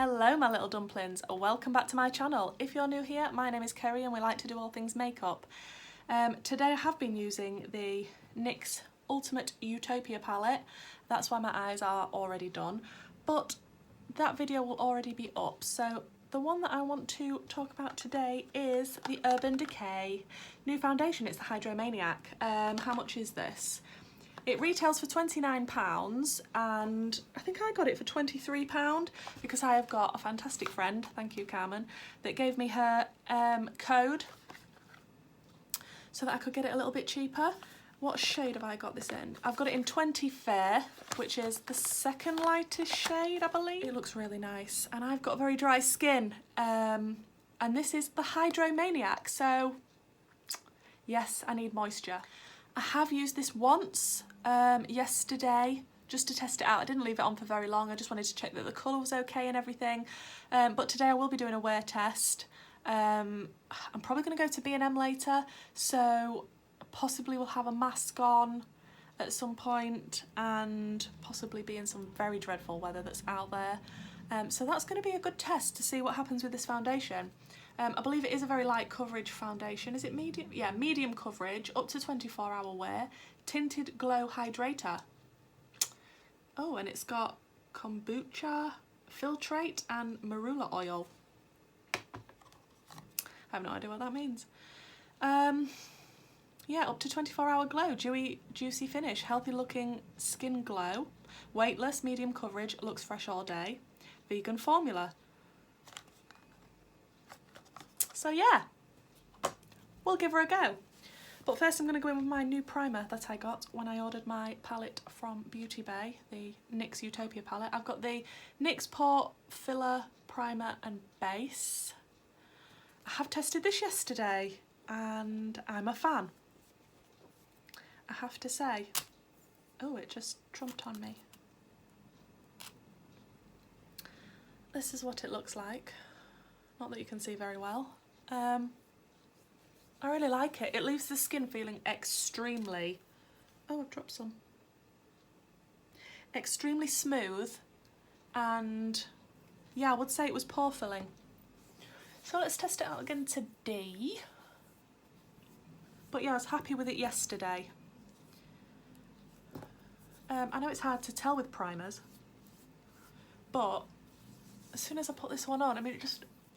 Hello my little dumplings, welcome back to my channel. If you're new here, my name is Kerry and we like to do all things makeup. Today I have been using the NYX Ultimate Utopia palette. That's why my eyes are already done, but that video will already be up. So the one that I want to talk about today is the Urban Decay new foundation. It's the HYDROMANIAC. How much is this? It retails for £29 and I think I got it for £23 because I have got a fantastic friend, thank you Carmen, that gave me her code so that I could get it a little bit cheaper. What shade have I got this in? I've got it in 20 Fair, which is the second lightest shade, I believe. It looks really nice and I've got very dry skin and this is the HYDROMANIAC, so yes, I need moisture. I have used this once yesterday just to test it out. I didn't leave it on for very long. I just wanted to check that the colour was okay and everything. But today I will be doing a wear test. I'm probably going to go to B&M later, so possibly we'll have a mask on at some point and possibly be in some very dreadful weather that's out there. So that's going to be a good test to see what happens with this foundation. I believe it is a very light coverage foundation. Is it medium? Yeah, medium coverage, up to 24-hour wear. Tinted glow hydrator. Oh, and it's got kombucha, filtrate and marula oil. I have no idea what that means. Yeah, up to 24-hour glow, dewy, juicy finish, healthy looking skin glow, weightless, medium coverage, looks fresh all day, vegan formula. So yeah, we'll give her a go. But first I'm going to go in with my new primer that I got when I ordered my palette from Beauty Bay, the NYX Utopia palette. I've got the NYX Pore Filler Primer and Base. I have tested this yesterday and I'm a fan, I have to say. Oh, it just trumped on me. This is what it looks like. Not that you can see very well. I really like it. It leaves the skin feeling extremely, oh I've dropped some, extremely smooth, and yeah, I would say it was pore filling. So let's test it out again today. But yeah, I was happy with it yesterday. I know it's hard to tell with primers, but as soon as I put this one on, I mean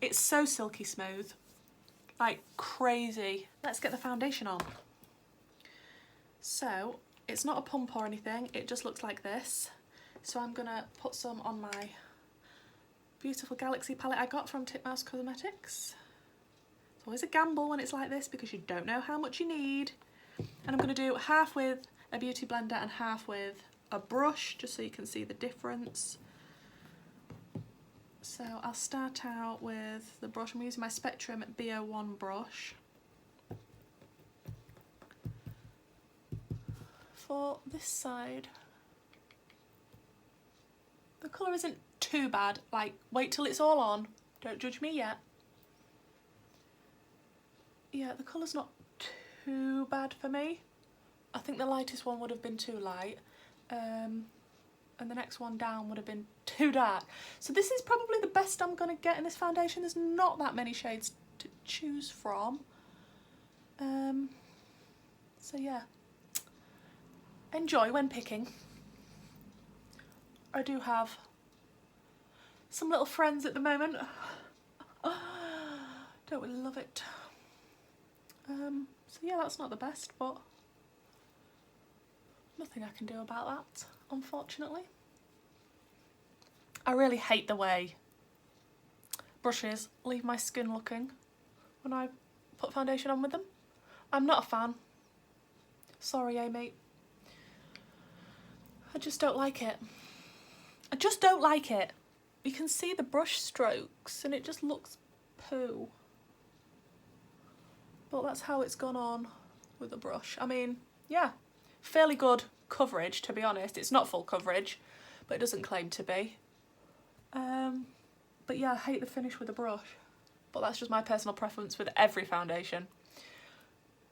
it's so silky smooth. Like crazy. Let's get the foundation on. So it's not a pump or anything, it just looks like this. So I'm gonna put some on my beautiful Galaxy palette I got from Titmouse Cosmetics. It's always a gamble when it's like this because you don't know how much you need. And I'm gonna do half with a beauty blender and half with a brush, just so you can see the difference. So I'll start out with the brush. I'm using my Spectrum BO1 brush. For this side, the colour isn't too bad. Like, wait till it's all on. Don't judge me yet. Yeah, the colour's not too bad for me. I think the lightest one would have been too light. And the next one down would have been too dark. So this is probably the best I'm going to get in this foundation. There's not that many shades to choose from. So yeah, enjoy when picking. I do have some little friends at the moment. Don't really love it. So yeah, that's not the best, but nothing I can do about that, unfortunately. I really hate the way brushes leave my skin looking when I put foundation on with them. I'm not a fan. Sorry, Amy. I just don't like it. I just don't like it. You can see the brush strokes and it just looks poo. But that's how it's gone on with the brush. I mean, yeah, fairly good coverage, to be honest. It's not full coverage, but it doesn't claim to be. But yeah, I hate the finish with the brush, but that's just my personal preference with every foundation.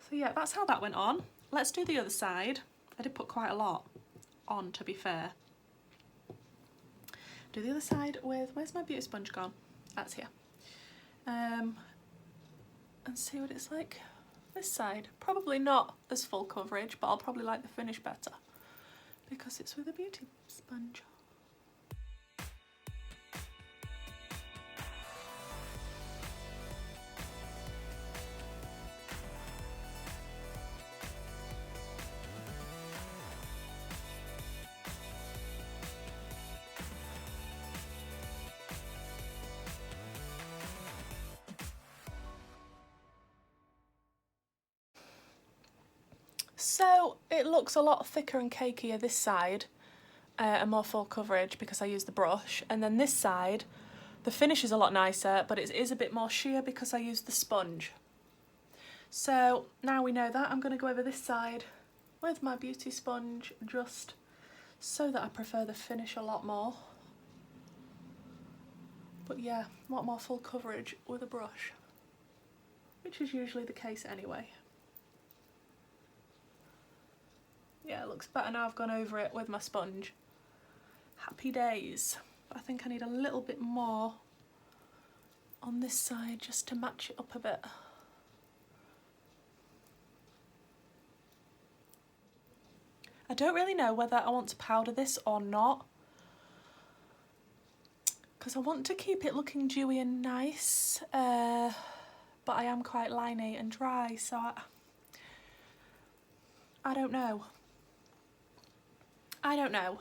So yeah, that's how that went on. Let's do the other side. I did put quite a lot on, to be fair. do the other side with, where's my beauty sponge gone? That's here. And see what it's like this side. Probably not as full coverage, but I'll probably like the finish better because it's with a beauty sponge. So it looks a lot thicker and cakier this side and more full coverage because I use the brush, and then this side the finish is a lot nicer, but it is a bit more sheer because I use the sponge. So now we know that, I'm going to go over this side with my beauty sponge just so that I prefer the finish a lot more. But yeah, a lot more full coverage with a brush, which is usually the case anyway. Yeah, it looks better now I've gone over it with my sponge. Happy days. But I think I need a little bit more on this side just to match it up a bit. I don't really know whether I want to powder this or not, because I want to keep it looking dewy and nice, but I am quite liney and dry, so I don't know. I don't know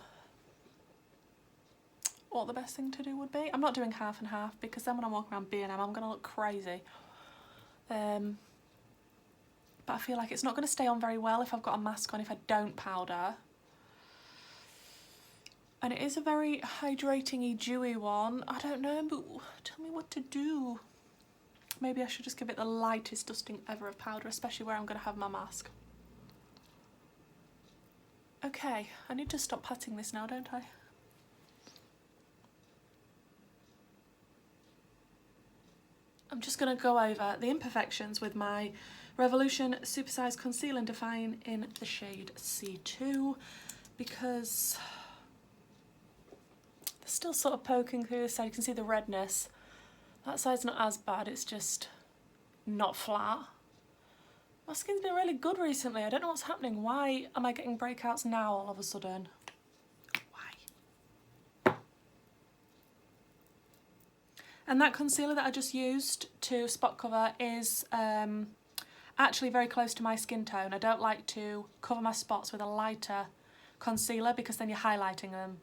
what the best thing to do would be. I'm not doing half and half because then when I'm walking around B&M I'm going to look crazy. But I feel like it's not going to stay on very well if I've got a mask on if I don't powder. And it is a very hydrating-y, dewy one. I don't know, but tell me what to do. Maybe I should just give it the lightest dusting ever of powder, especially where I'm going to have my mask. Okay, I need to stop patting this now, don't I? I'm just going to go over the imperfections with my Revolution Supersize Conceal and Define in the shade C2 because they're still sort of poking through this side. You can see the redness. That side's not as bad, it's just not flat. My skin's been really good recently. I don't know what's happening. Why am I getting breakouts now all of a sudden? Why? And that concealer that I just used to spot cover is actually very close to my skin tone. I don't like to cover my spots with a lighter concealer because then you're highlighting them,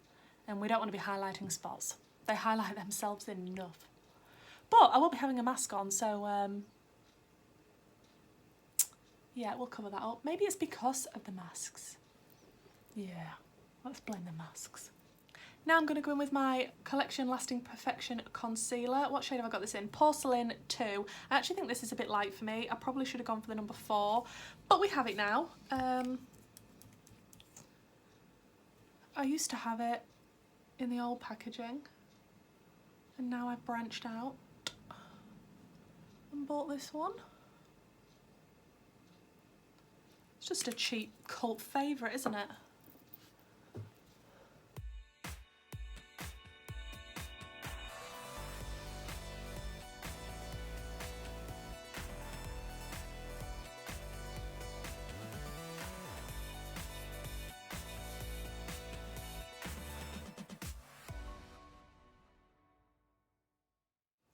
and we don't want to be highlighting spots. They highlight themselves enough. But I will be having a mask on, so yeah, we'll cover that up. Maybe it's because of the masks. Yeah, let's blame the masks. Now I'm going to go in with my Collection Lasting Perfection Concealer. What shade have I got this in? Porcelain 2. I actually think this is a bit light for me. I probably should have gone for the number 4, but we have it now. I used to have it in the old packaging, and now I've branched out and bought this one. It's just a cheap cult favourite, isn't it?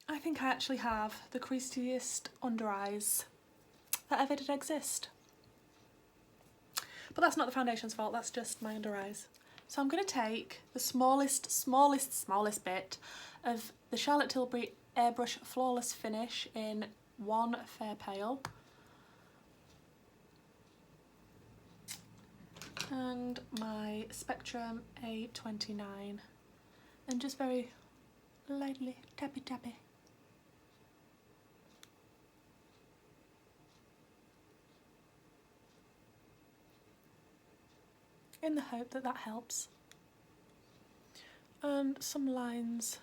I think I actually have the creasiest under eyes that ever did exist. But that's not the foundation's fault, that's just my under eyes. So I'm going to take the smallest bit of the Charlotte Tilbury Airbrush Flawless Finish in 1 Fair Pale. And my Spectrum A29. And just very lightly tappy tappy. In the hope that that helps. And some lines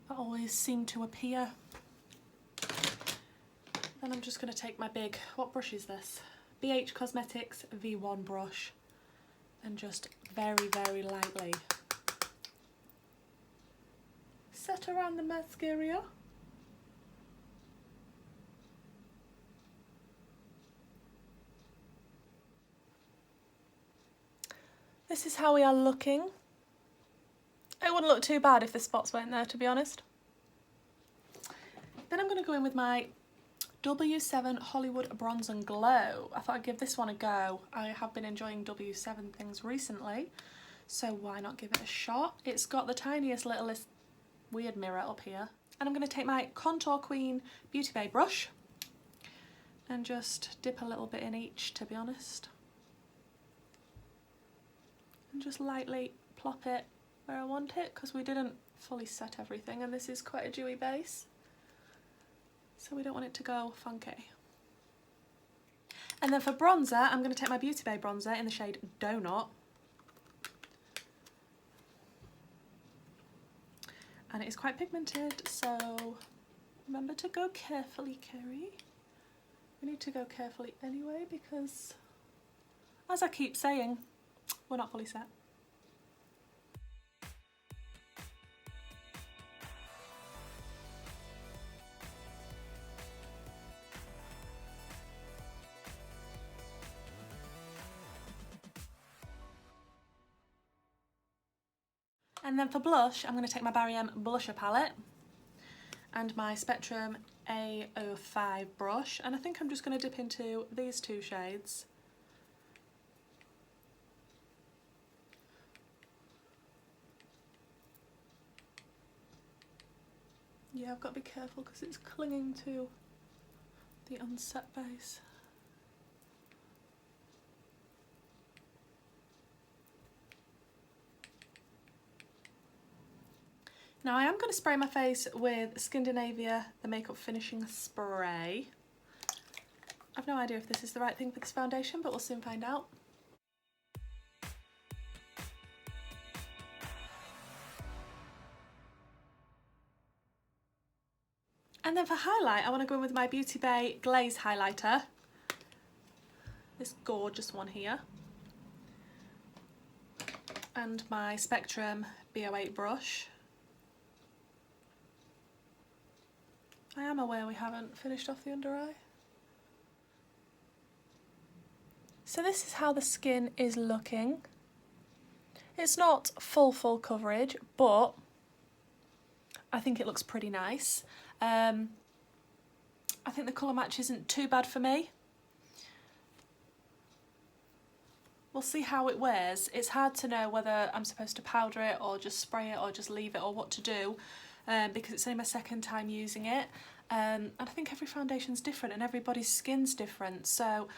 that always seem to appear. Then I'm just going to take my big, what brush is this? BH Cosmetics V1 brush, and just very, very lightly set around the mascara. This is how we are looking. It wouldn't look too bad if the spots weren't there, to be honest. Then I'm going to go in with my W7 Hollywood Bronze and Glow. I thought I'd give this one a go. I have been enjoying W7 things recently, so why not give it a shot? It's got the tiniest, littlest weird mirror up here. And I'm going to take my Contour Queen Beauty Bay brush and just dip a little bit in each, to be honest. And just lightly plop it where I want it, because we didn't fully set everything, and this is quite a dewy base, so we don't want it to go funky. And then for bronzer, I'm going to take my Beauty Bay bronzer in the shade Donut. And it is quite pigmented, so remember to go carefully, Kerry. We need to go carefully anyway, because, as I keep saying, we're not fully set. And then for blush, I'm going to take my Barry M blusher palette and my Spectrum A05 brush, and I think I'm just going to dip into these two shades. Yeah, I've got to be careful because it's clinging to the unset base. Now I am going to spray my face with Skindinavia, the makeup finishing spray. I've no idea if this is the right thing for this foundation, but we'll soon find out. And then for highlight, I want to go in with my Beauty Bay Glaze highlighter. This gorgeous one here. And my Spectrum B08 brush. I am aware we haven't finished off the under eye. So this is how the skin is looking. It's not full coverage, but I think it looks pretty nice. I think the colour match isn't too bad for me. We'll see how it wears. It's hard to know whether I'm supposed to powder it or just spray it or just leave it or what to do. Because it's only my second time using it, and I think every foundation's different and everybody's skin's different, so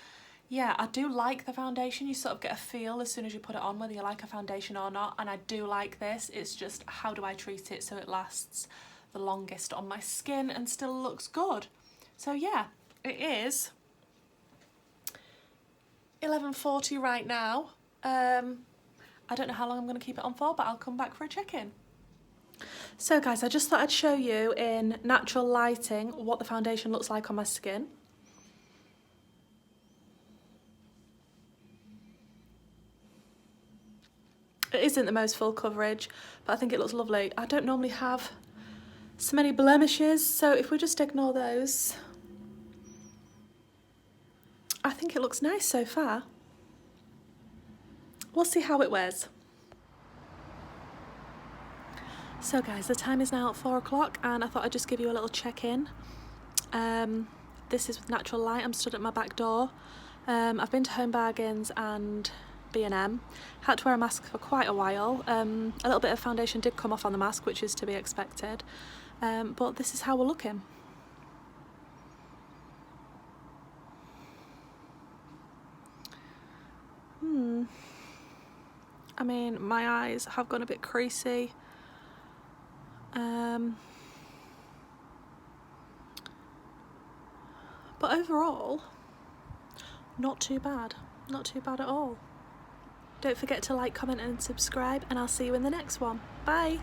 yeah, I do like the foundation. You sort of get a feel as soon as you put it on whether you like a foundation or not, and I do like this. It's just how do I treat it so it lasts the longest on my skin and still looks good. So yeah, it is 11:40 right now. I don't know how long I'm going to keep it on for, but I'll come back for a check-in. So guys, I just thought I'd show you in natural lighting what the foundation looks like on my skin. It isn't the most full coverage, but I think it looks lovely. I don't normally have so many blemishes, so if we just ignore those, I think it looks nice so far. We'll see how it wears. So guys, the time is now at 4 o'clock and I thought I'd just give you a little check-in. This is with natural light. I'm stood at my back door. I've been to Home Bargains and B&M. Had to wear a mask for quite a while. A little bit of foundation did come off on the mask, which is to be expected. But this is how we're looking. I mean, my eyes have gone a bit creasy. But overall, not too bad. Not too bad at all. Don't forget to like, comment and subscribe, and I'll see you in the next one. Bye!